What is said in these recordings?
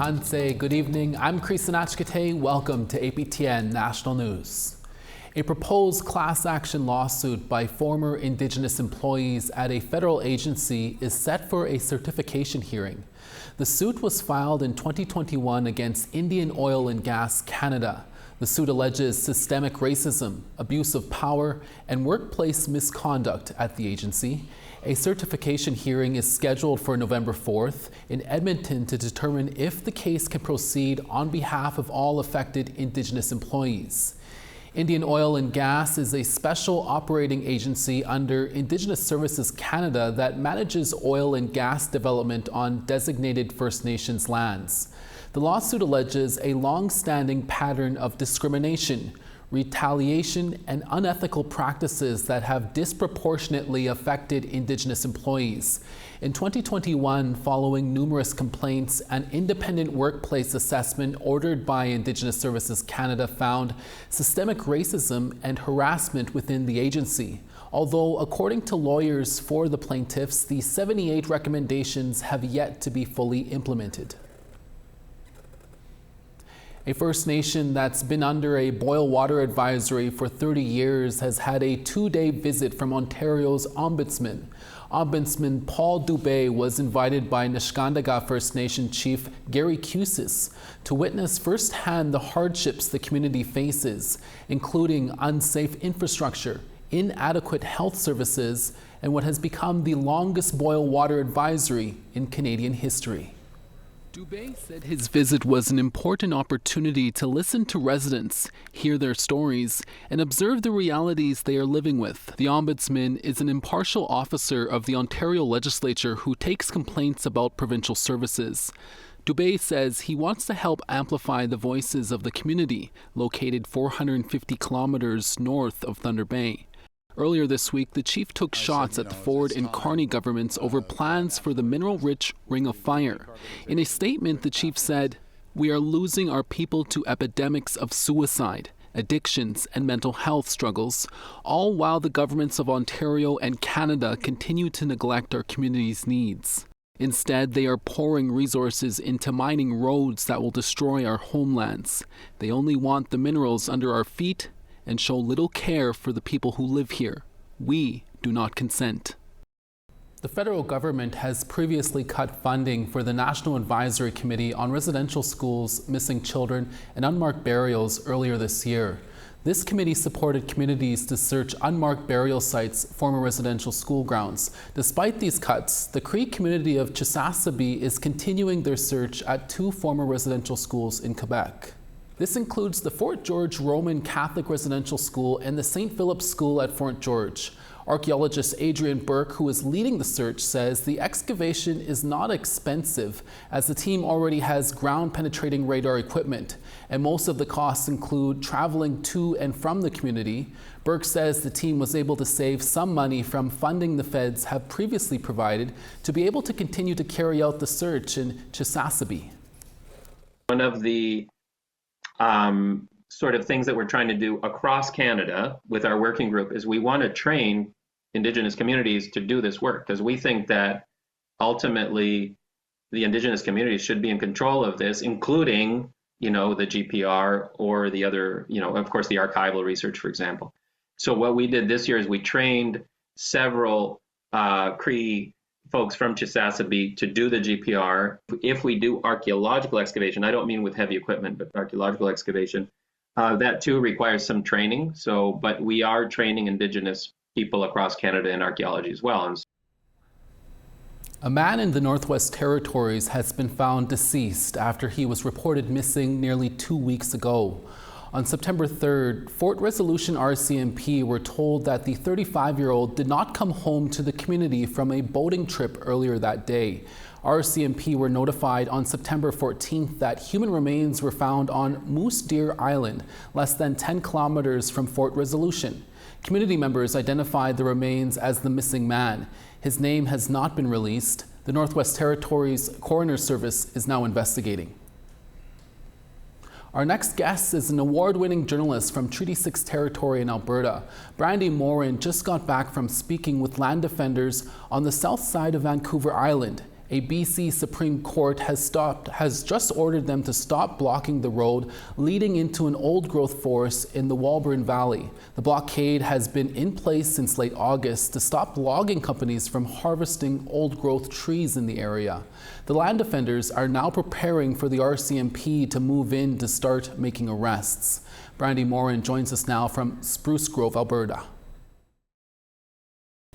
Hanse, good evening. I'm Krisanachkate. Welcome to APTN National News. A proposed class action lawsuit by former Indigenous employees at a federal agency is set for a certification hearing. The suit was filed in 2021 against Indian Oil and Gas Canada. The suit alleges systemic racism, abuse of power, and workplace misconduct at the agency. A certification hearing is scheduled for November 4th in Edmonton to determine if the case can proceed on behalf of all affected Indigenous employees. Indian Oil and Gas is a special operating agency under Indigenous Services Canada that manages oil and gas development on designated First Nations lands. The lawsuit alleges a long-standing pattern of discrimination, retaliation, and unethical practices that have disproportionately affected Indigenous employees. In 2021, following numerous complaints, an independent workplace assessment ordered by Indigenous Services Canada found systemic racism and harassment within the agency. Although, according to lawyers for the plaintiffs, the 78 recommendations have yet to be fully implemented. A First Nation that's been under a boil water advisory for 30 years has had a two-day visit from Ontario's Ombudsman. Ombudsman Paul Dubé was invited by Neskantaga First Nation Chief Gary Cusis to witness firsthand the hardships the community faces, including unsafe infrastructure, inadequate health services, and what has become the longest boil water advisory in Canadian history. Dubé said his visit was an important opportunity to listen to residents, hear their stories, and observe the realities they are living with. The Ombudsman is an impartial officer of the Ontario Legislature who takes complaints about provincial services. Dubé says he wants to help amplify the voices of the community, located 450 kilometers north of Thunder Bay. Earlier this week, the chief took shots at the Ford and Carney governments over plans for the mineral-rich Ring of Fire. In a statement, the chief said, "We are losing our people to epidemics of suicide, addictions, and mental health struggles, all while the governments of Ontario and Canada continue to neglect our community's needs. Instead, they are pouring resources into mining roads that will destroy our homelands. They only want the minerals under our feet and show little care for the people who live here. We do not consent." The federal government has previously cut funding for the National Advisory Committee on Residential Schools, Missing Children, and Unmarked Burials earlier this year. This committee supported communities to search unmarked burial sites, former residential school grounds. Despite these cuts, the Cree community of Chisasibi is continuing their search at two former residential schools in Quebec. This includes the Fort George Roman Catholic Residential School and the St. Philip's School at Fort George. Archaeologist Adrian Burke, who is leading the search, says the excavation is not expensive as the team already has ground-penetrating radar equipment, and most of the costs include traveling to and from the community. Burke says the team was able to save some money from funding the feds have previously provided to be able to continue to carry out the search in Chisasibi. One of the sort of things that we're trying to do across Canada with our working group is we want to train Indigenous communities to do this work, because we think that ultimately the Indigenous communities should be in control of this, including, the GPR or the other, of course, the archival research, for example. So what we did this year is we trained several Cree folks from Chisasibi to do the GPR. If we do archaeological excavation, I don't mean with heavy equipment, but archaeological excavation, that too requires some training. But we are training Indigenous people across Canada in archaeology as well. A man in the Northwest Territories has been found deceased after he was reported missing nearly 2 weeks ago. On September 3rd, Fort Resolution RCMP were told that the 35-year-old did not come home to the community from a boating trip earlier that day. RCMP were notified on September 14th that human remains were found on Moose Deer Island, less than 10 kilometers from Fort Resolution. Community members identified the remains as the missing man. His name has not been released. The Northwest Territories Coroner Service is now investigating. Our next guest is an award-winning journalist from Treaty 6 territory in Alberta. Brandy Morin just got back from speaking with land defenders on the south side of Vancouver Island A BC Supreme Court has just ordered them to stop blocking the road leading into an old-growth forest in the Walburn Valley. The blockade has been in place since late August to stop logging companies from harvesting old-growth trees in the area. The land defenders are now preparing for the RCMP to move in to start making arrests. Brandy Morin joins us now from Spruce Grove, Alberta.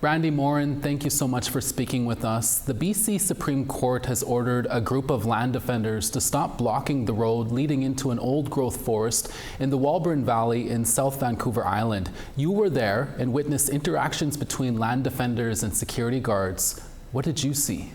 Brandy Morin, thank you so much for speaking with us. The BC Supreme Court has ordered a group of land defenders to stop blocking the road leading into an old-growth forest in the Walburn Valley in South Vancouver Island. You were there and witnessed interactions between land defenders and security guards. What did you see?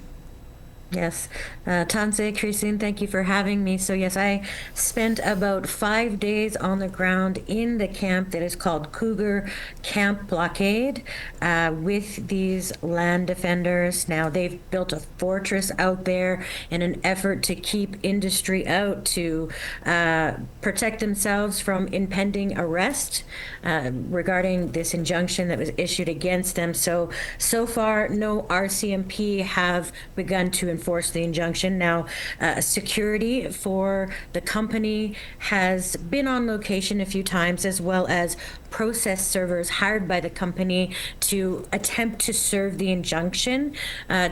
Yes, Tanse, Christine, thank you for having me. So yes, I spent about 5 days on the ground in the camp that is called Cougar Camp Blockade with these land defenders. Now they've built a fortress out there in an effort to keep industry out, to protect themselves from impending arrest regarding this injunction that was issued against them. So far, no RCMP have begun to enforce the injunction. Now, security for the company has been on location a few times, as well as process servers hired by the company to attempt to serve the injunction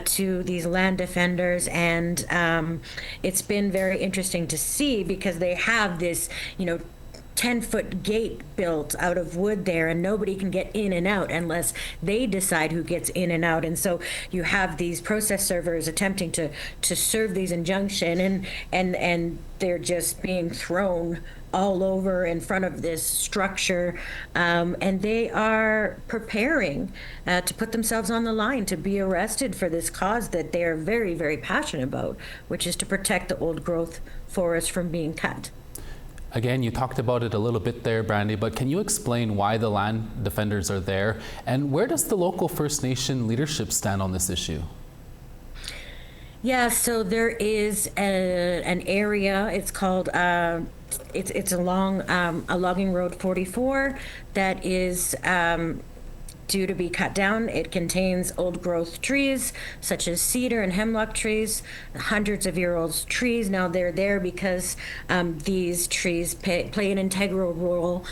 to these land defenders. And it's been very interesting to see, because they have this, 10-foot gate built out of wood there, and nobody can get in and out unless they decide who gets in and out. And so you have these process servers attempting to serve these injunction, and they're just being thrown all over in front of this structure, and they are preparing to put themselves on the line to be arrested for this cause that they are very, very passionate about, which is to protect the old growth forest from being cut. Again, you talked about it a little bit there, Brandy, but can you explain why the land defenders are there, and where does the local First Nation leadership stand on this issue? Yeah, so there is an area, it's called, it's along a logging road 44 that is due to be cut down. It contains old growth trees such as cedar and hemlock trees, hundreds of year old trees. Now they're there because these trees play an integral role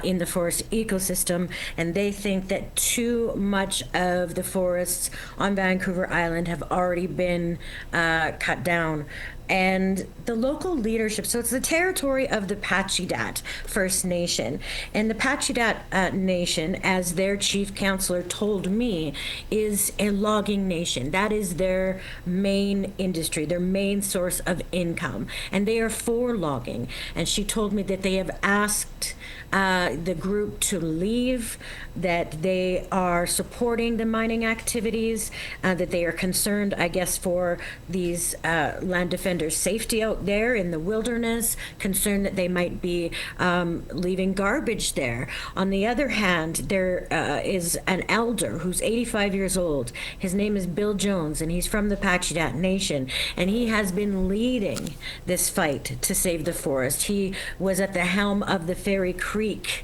in the forest ecosystem, and they think that too much of the forests on Vancouver Island have already been cut down. And the local leadership, so it's the territory of the Pachidat First Nation. And the Pachidat Nation, as their chief counselor told me, is a logging nation. That is their main industry, their main source of income. And they are for logging. And she told me that they have asked the group to leave, that they are supporting the mining activities, that they are concerned, I guess, for these land defenders' safety out there in the wilderness, concerned that they might be leaving garbage there. On the other hand, there is an elder who's 85 years old. His name is Bill Jones, and he's from the Pachidat Nation, and he has been leading this fight to save the forest. He was at the helm of the Fairy Creek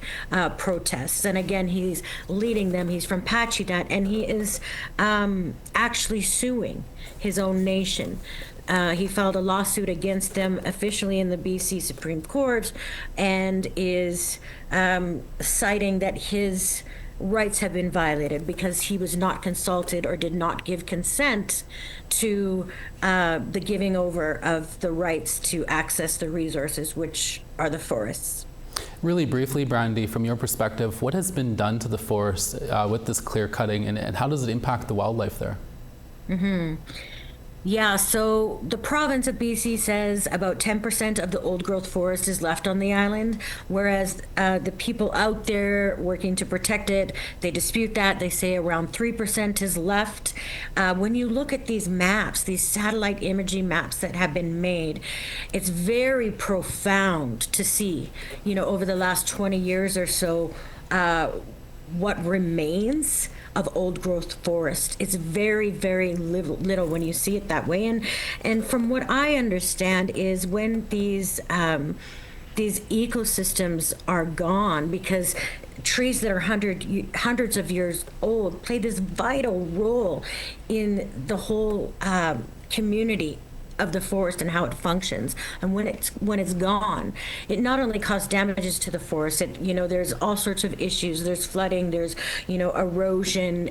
protests, and again, he's leading them. He's from Pachidat, and he is actually suing his own nation. He filed a lawsuit against them officially in the BC Supreme Court, and is citing that his rights have been violated because he was not consulted or did not give consent to the giving over of the rights to access the resources, which are the forests. Really briefly, Brandy, from your perspective, what has been done to the forest with this clear cutting, and how does it impact the wildlife there? Yeah, so the province of BC says about 10% of the old growth forest is left on the island, whereas the people out there working to protect it, they dispute that. They say around 3% is left. When you look at these maps, these satellite imaging maps that have been made, it's very profound to see, over the last 20 years or so, what remains of old growth forest. It's very, very little when you see it that way. And from what I understand is when these ecosystems are gone, because trees that are hundreds of years old play this vital role in the whole community of the forest and how it functions. And when it's gone, it not only causes damages to the forest, there's all sorts of issues. There's flooding, there's erosion,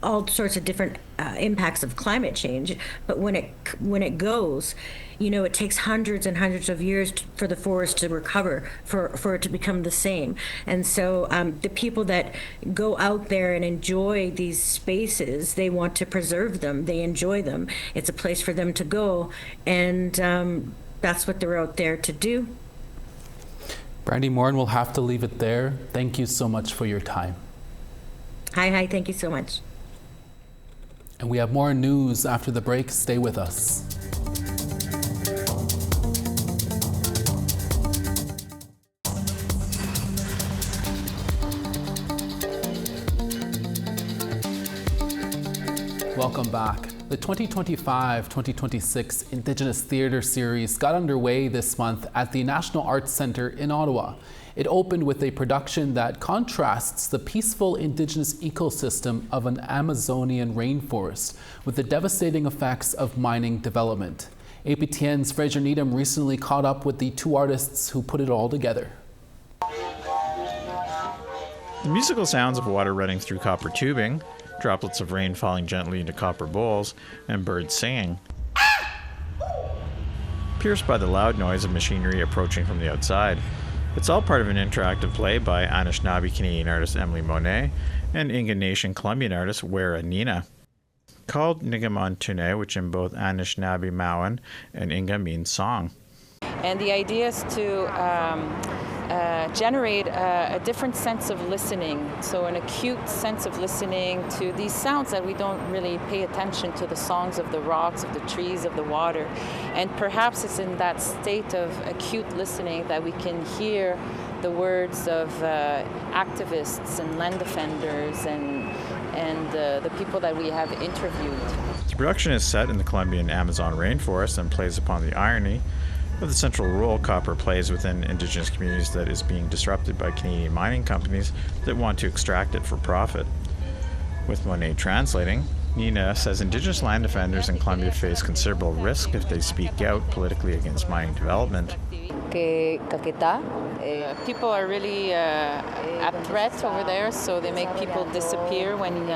all sorts of different impacts of climate change. But when it goes, it takes hundreds and hundreds of years for the forest to recover, for it to become the same. And so the people that go out there and enjoy these spaces, they want to preserve them. They enjoy them. It's a place for them to go. And that's what they're out there to do. Brandy Morin, we'll have to leave it there. Thank you so much for your time. Hi, thank you so much. And we have more news after the break. Stay with us. Welcome back. The 2025-2026 Indigenous Theatre Series got underway this month at the National Arts Centre in Ottawa. It opened with a production that contrasts the peaceful Indigenous ecosystem of an Amazonian rainforest with the devastating effects of mining development. APTN's Fraser Needham recently caught up with the two artists who put it all together. The musical sounds of water running through copper tubing, droplets of rain falling gently into copper bowls, and birds singing, pierced by the loud noise of machinery approaching from the outside. It's all part of an interactive play by Anishinaabe Canadian artist Emily Monet and Inga Nation Colombian artist Wera Nina. Called Nigamantune, which in both Anishinaabe Mauen and Inga means song. And the idea is to generate a different sense of listening, so an acute sense of listening to these sounds that we don't really pay attention to, the songs of the rocks, of the trees, of the water. And perhaps it's in that state of acute listening that we can hear the words of activists and land defenders and the people that we have interviewed. The production is set in the Colombian Amazon rainforest and plays upon the irony of the central role copper plays within Indigenous communities that is being disrupted by Canadian mining companies that want to extract it for profit. With Monet translating, Nina says Indigenous land defenders in Colombia face considerable risk if they speak out politically against mining development. People are really at threat over there, so they make people disappear when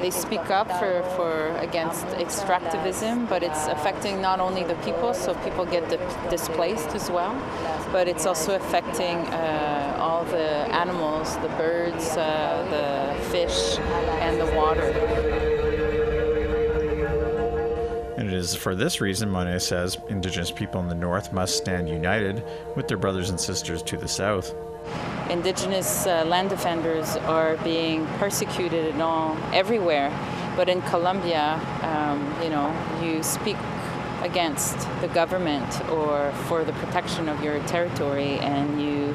they speak up for against extractivism, but it's affecting not only the people, so people get displaced as well, but it's also affecting all the animals, the birds, the fish, and the water. And it is for this reason, Monet says, Indigenous people in the north must stand united with their brothers and sisters to the south. Indigenous land defenders are being persecuted and all everywhere, but in Colombia, you speak against the government or for the protection of your territory, and you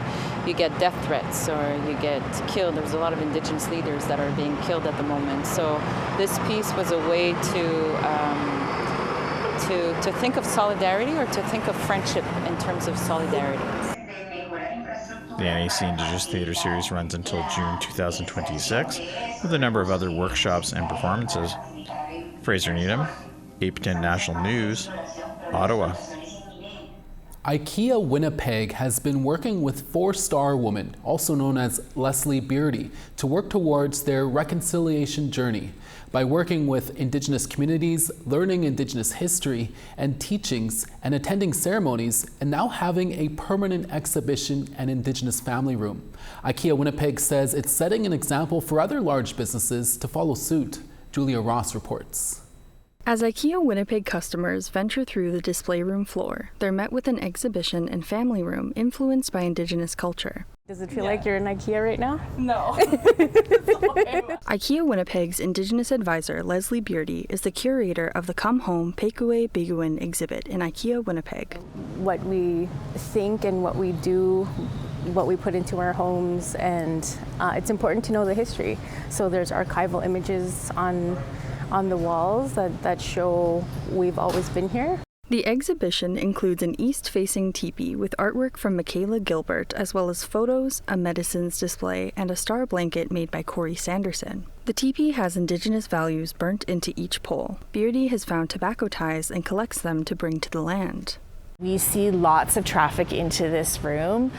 get death threats or you get killed. There's a lot of Indigenous leaders that are being killed at the moment. So this piece was a way to think of solidarity, or to think of friendship in terms of solidarity. The NAC Indigenous Theatre Series runs until June 2026 with a number of other workshops and performances. Fraser Needham, APTN National News, Ottawa. IKEA Winnipeg has been working with four-star woman, also known as Leslie Beardy, to work towards their reconciliation journey. By working with Indigenous communities, learning Indigenous history and teachings, and attending ceremonies, and now having a permanent exhibition and Indigenous family room. IKEA Winnipeg says it's setting an example for other large businesses to follow suit. Julia Ross reports. As IKEA Winnipeg customers venture through the display room floor, they're met with an exhibition and family room influenced by Indigenous culture. Does it feel like you're in IKEA right now? No. IKEA Winnipeg's Indigenous advisor, Leslie Beardy, is the curator of the Come Home Pekue Biguin exhibit in IKEA Winnipeg. What we think and what we do, what we put into our homes, and it's important to know the history. So there's archival images on the walls that show we've always been here. The exhibition includes an east-facing teepee with artwork from Michaela Gilbert, as well as photos, a medicines display, and a star blanket made by Corey Sanderson. The teepee has Indigenous values burnt into each pole. Beardy has found tobacco ties and collects them to bring to the land. We see lots of traffic into this room.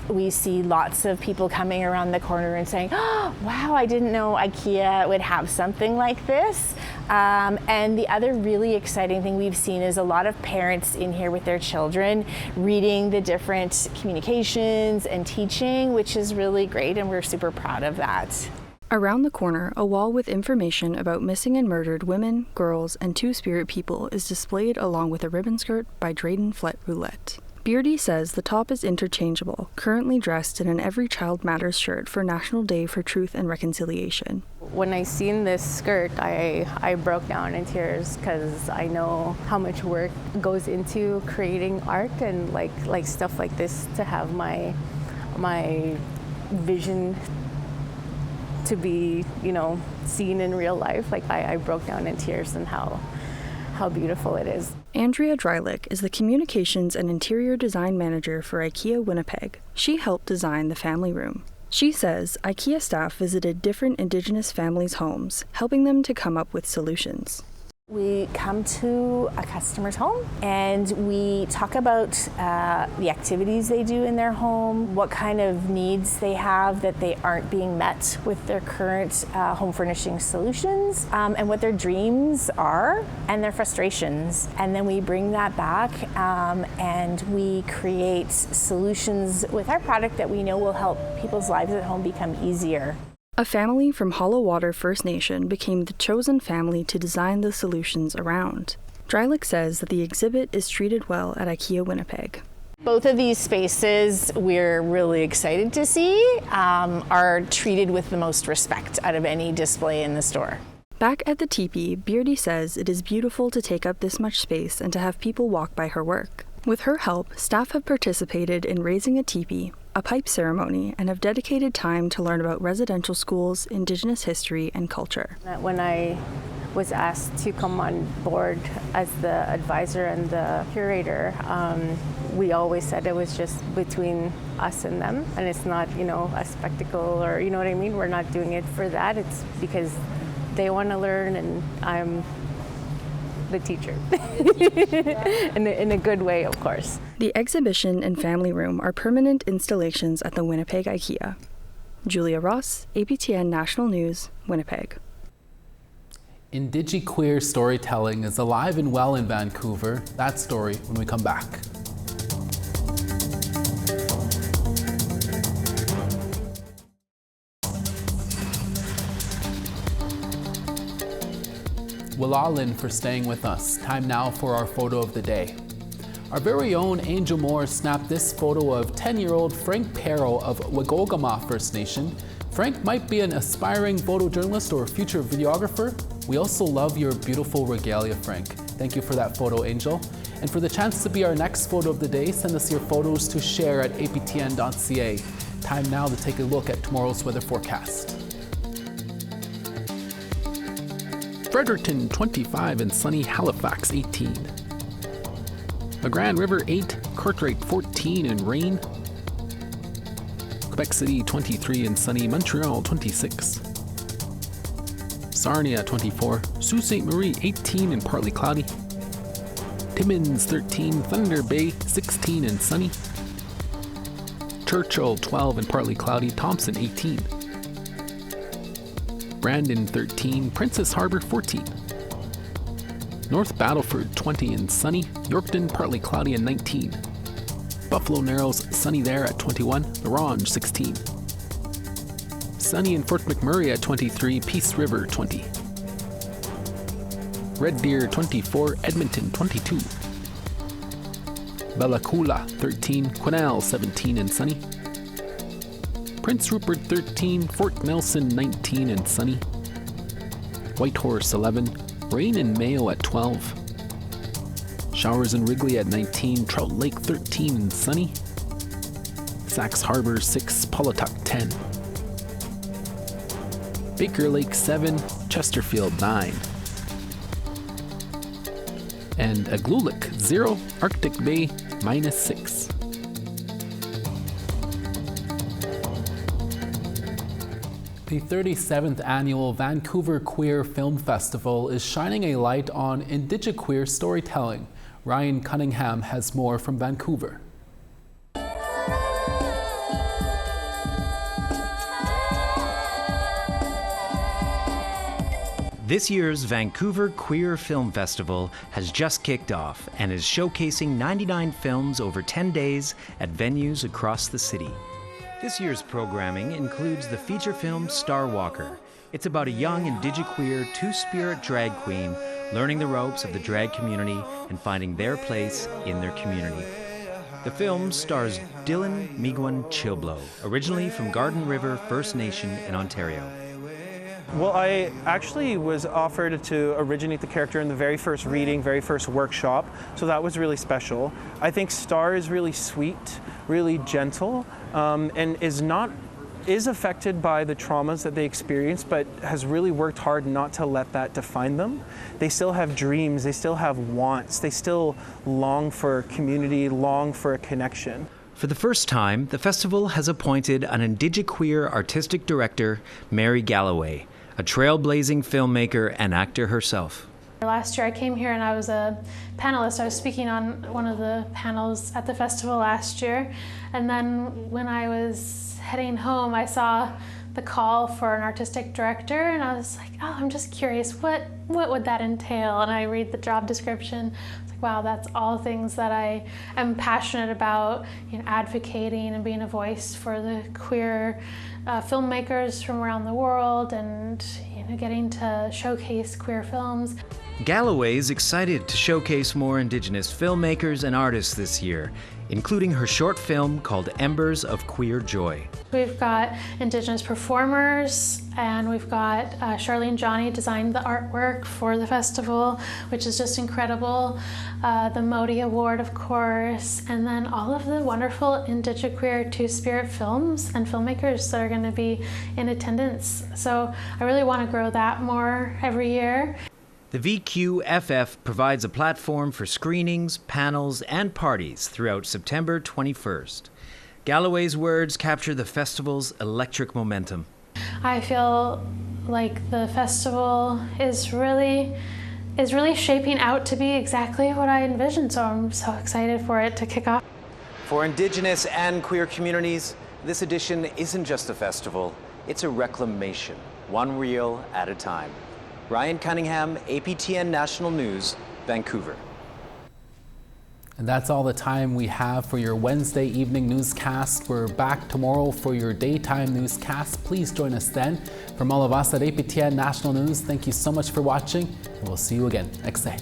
We see lots of people coming around the corner and saying, oh, wow, I didn't know IKEA would have something like this. And the other really exciting thing we've seen is a lot of parents in here with their children reading the different communications and teaching, which is really great, and we're super proud of that. Around the corner, a wall with information about missing and murdered women, girls, and two-spirit people is displayed along with a ribbon skirt by Drayden Flet Roulette. Beardy says the top is interchangeable, currently dressed in an Every Child Matters shirt for National Day for Truth and Reconciliation. When I seen this skirt, I broke down in tears because I know how much work goes into creating art and like stuff like this, to have my vision to be, seen in real life. Like I broke down in tears and how beautiful it is. Andrea Drylick is the Communications and Interior Design Manager for IKEA Winnipeg. She helped design the family room. She says IKEA staff visited different Indigenous families' homes, helping them to come up with solutions. We come to a customer's home and we talk about the activities they do in their home, what kind of needs they have that they aren't being met with their current home furnishing solutions, and what their dreams are and their frustrations. And then we bring that back and we create solutions with our product that we know will help people's lives at home become easier. A family from Hollow Water First Nation became the chosen family to design the solutions around. Drylick says that the exhibit is treated well at IKEA Winnipeg. Both of these spaces we're really excited to see are treated with the most respect out of any display in the store. Back at the teepee, Beardy says it is beautiful to take up this much space and to have people walk by her work. With her help, staff have participated in raising a teepee, a pipe ceremony, and have dedicated time to learn about residential schools, Indigenous history, and culture. When I was asked to come on board as the advisor and the curator, we always said it was just between us and them, and it's not, a spectacle or, you know what I mean? We're not doing it for that. It's because they want to learn, and I'm the teacher in a good way, of course. The exhibition and family room are permanent installations at the Winnipeg IKEA. Julia Ross, APTN National News, Winnipeg. Indigiqueer storytelling is alive and well in Vancouver. That story when we come back. Wilalin for staying with us. Time now for our photo of the day. Our very own Angel Moore snapped this photo of 10-year-old Frank Perro of Wagogama First Nation. Frank might be an aspiring photojournalist or future videographer. We also love your beautiful regalia, Frank. Thank you for that photo, Angel. And for the chance to be our next photo of the day, send us your photos to share at aptn.ca. Time now to take a look at tomorrow's weather forecast. Fredericton 25 and sunny, Halifax 18. The Grand River 8, Cartwright 14 and rain. Quebec City 23 and sunny, Montreal 26. Sarnia 24, Sault Ste. Marie 18 and partly cloudy. Timmins 13, Thunder Bay 16 and sunny. Churchill 12 and partly cloudy, Thompson 18. Brandon 13, Princess Harbour 14. North Battleford 20 and sunny, Yorkton partly cloudy and 19. Buffalo Narrows sunny there at 21, Orange 16. Sunny in Fort McMurray at 23, Peace River 20. Red Deer 24, Edmonton 22. Bella Coola 13, Quesnel 17 and sunny. Prince Rupert 13, Fort Nelson 19 and sunny. Whitehorse 11, rain in Mayo at 12. Showers in Wrigley at 19, Trout Lake 13 and sunny. Sax Harbor 6, Polituck 10. Baker Lake 7, Chesterfield 9. And Igloolik 0, Arctic Bay -6. The 37th annual Vancouver Queer Film Festival is shining a light on Indigiqueer storytelling. Ryan Cunningham has more from Vancouver. This year's Vancouver Queer Film Festival has just kicked off and is showcasing 99 films over 10 days at venues across the city. This year's programming includes the feature film Star Walker. It's about a young Indigiqueer two-spirit drag queen learning the ropes of the drag community and finding their place in their community. The film stars Dylan Miigwech Chilblow, originally from Garden River First Nation in Ontario. Well, I actually was offered to originate the character in the very first reading, very first workshop, so that was really special. I think Star is really sweet, really gentle, and is affected by the traumas that they experience, but has really worked hard not to let that define them. They still have dreams, they still have wants, they still long for community, long for a connection. For the first time, the festival has appointed an Indigiqueer artistic director, Mary Galloway, a trailblazing filmmaker and actor herself. Last year I came here and I was a panelist. I was speaking on one of the panels at the festival last year. And then when I was heading home, I saw the call for an artistic director and I was like, oh, I'm just curious, what would that entail? And I read the job description. I was like, wow, that's all things that I am passionate about, advocating and being a voice for the queer filmmakers from around the world and getting to showcase queer films. Galloway is excited to showcase more Indigenous filmmakers and artists this year, including her short film called Embers of Queer Joy. We've got Indigenous performers, and we've got Charlene Johnny designed the artwork for the festival, which is just incredible. The Modi Award, of course, and then all of the wonderful Indigiqueer two-spirit films and filmmakers that are going to be in attendance. So I really want to grow that more every year. The VQFF provides a platform for screenings, panels, and parties throughout September 21st. Galloway's words capture the festival's electric momentum. I feel like the festival is really shaping out to be exactly what I envisioned, so I'm so excited for it to kick off. For Indigenous and queer communities, this edition isn't just a festival, it's a reclamation, one reel at a time. Ryan Cunningham, APTN National News, Vancouver. And that's all the time we have for your Wednesday evening newscast. We're back tomorrow for your daytime newscast. Please join us then. From all of us at APTN National News, thank you so much for watching, and we'll see you again next day.